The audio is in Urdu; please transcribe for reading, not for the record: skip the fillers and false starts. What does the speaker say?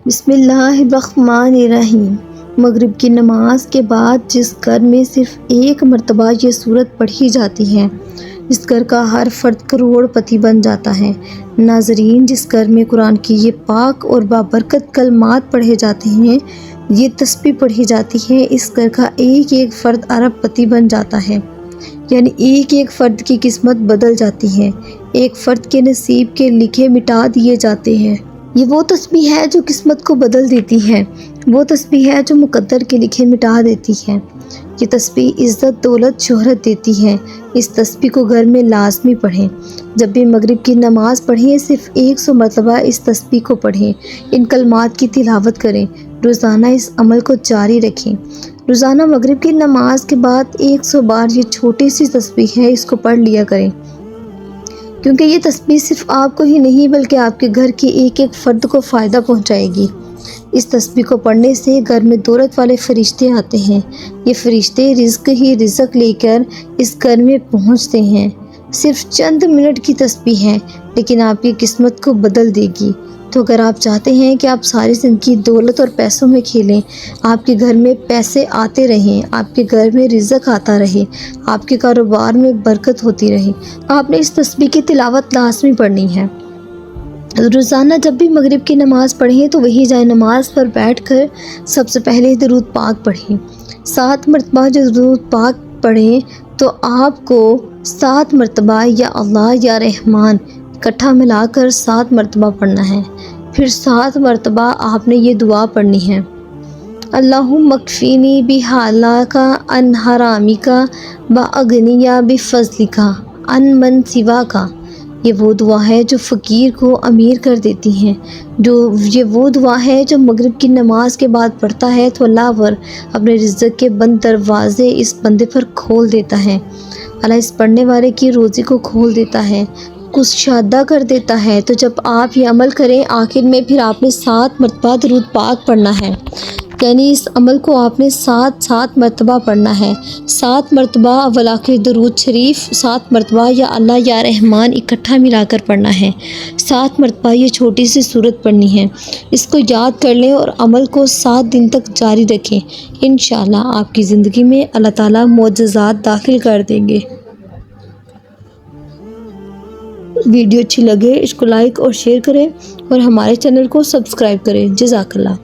بسم اللہ الرحمن الرحیم۔ مغرب کی نماز کے بعد جس گھر میں صرف ایک مرتبہ یہ سورت پڑھی جاتی ہے، اس گھر کا ہر فرد کروڑ پتی بن جاتا ہے۔ ناظرین، جس گھر میں قرآن کی یہ پاک اور بابرکت کلمات پڑھے جاتے ہیں، یہ تسبیح پڑھی جاتی ہے، اس گھر کا ایک ایک فرد ارب پتی بن جاتا ہے۔ یعنی ایک ایک فرد کی قسمت بدل جاتی ہے، ایک فرد کے نصیب کے لکھے مٹا دیے جاتے ہیں۔ یہ وہ تسبیح ہے جو قسمت کو بدل دیتی ہے، وہ تسبیح ہے جو مقدر کے لکھے مٹا دیتی ہے۔ یہ تسبیح عزت، دولت، شہرت دیتی ہے۔ اس تسبیح کو گھر میں لازمی پڑھیں۔ جب بھی مغرب کی نماز پڑھیں، صرف 100 مرتبہ اس تسبیح کو پڑھیں، ان کلمات کی تلاوت کریں، روزانہ اس عمل کو جاری رکھیں۔ روزانہ مغرب کی نماز کے بعد 100 بار یہ چھوٹی سی تسبیح ہے، اس کو پڑھ لیا کریں، کیونکہ یہ تسبیح صرف آپ کو ہی نہیں بلکہ آپ کے گھر کے ایک ایک فرد کو فائدہ پہنچائے گی۔ اس تسبیح کو پڑھنے سے گھر میں دولت والے فرشتے آتے ہیں۔ یہ فرشتے رزق ہی رزق لے کر اس گھر میں پہنچتے ہیں۔ صرف چند منٹ کی تسبیح ہے، لیکن آپ کی قسمت کو بدل دے گی۔ تو اگر آپ چاہتے ہیں کہ آپ ساری زندگی دولت اور پیسوں میں کھیلیں، آپ کے گھر میں پیسے آتے رہیں، آپ کے گھر میں رزق آتا رہے، آپ کے کاروبار میں برکت ہوتی رہے، آپ نے اس تسبیح کی تلاوت لازمی پڑھنی ہے۔ روزانہ جب بھی مغرب کی نماز پڑھیں تو وہی جائے نماز پر بیٹھ کر سب سے پہلے درود پاک پڑھیں۔ 7 مرتبہ جو درود پاک پڑھیں تو آپ کو 7 مرتبہ یا اللہ یا رحمان اکٹھا ملا کر 7 مرتبہ پڑھنا ہے۔ پھر 7 مرتبہ آپ نے یہ دعا پڑھنی ہے: اللہم اکفینی بحلالک عن حرامک واغنی بفضلک عن من سواک۔ یہ وہ دعا ہے جو فقیر کو امیر کر دیتی ہے۔ یہ وہ دعا ہے جو مغرب کی نماز کے بعد پڑھتا ہے تو اللہ اپنے رزق کے بند دروازے اس بندے پر کھول دیتا ہے۔ اللہ اس پڑھنے والے کی روزی کو کھول دیتا ہے، کشادہ کر دیتا ہے۔ تو جب آپ یہ عمل کریں، آخر میں پھر آپ نے 7 مرتبہ درود پاک پڑھنا ہے۔ یعنی اس عمل کو آپ نے 7 مرتبہ پڑھنا ہے۔ 7 مرتبہ اول آخر درود شریف، 7 مرتبہ یا اللہ یا رحمان اکٹھا ملا کر پڑھنا ہے۔ 7 مرتبہ یہ چھوٹی سی سورت پڑھنی ہے۔ اس کو یاد کر لیں اور عمل کو 7 دن تک جاری رکھیں۔ انشاءاللہ آپ کی زندگی میں اللہ تعالیٰ معجزات داخل کر دیں گے۔ ویڈیو اچھی لگے اس کو لائک اور شیئر کریں اور ہمارے چینل کو سبسکرائب کریں۔ جزاک اللہ۔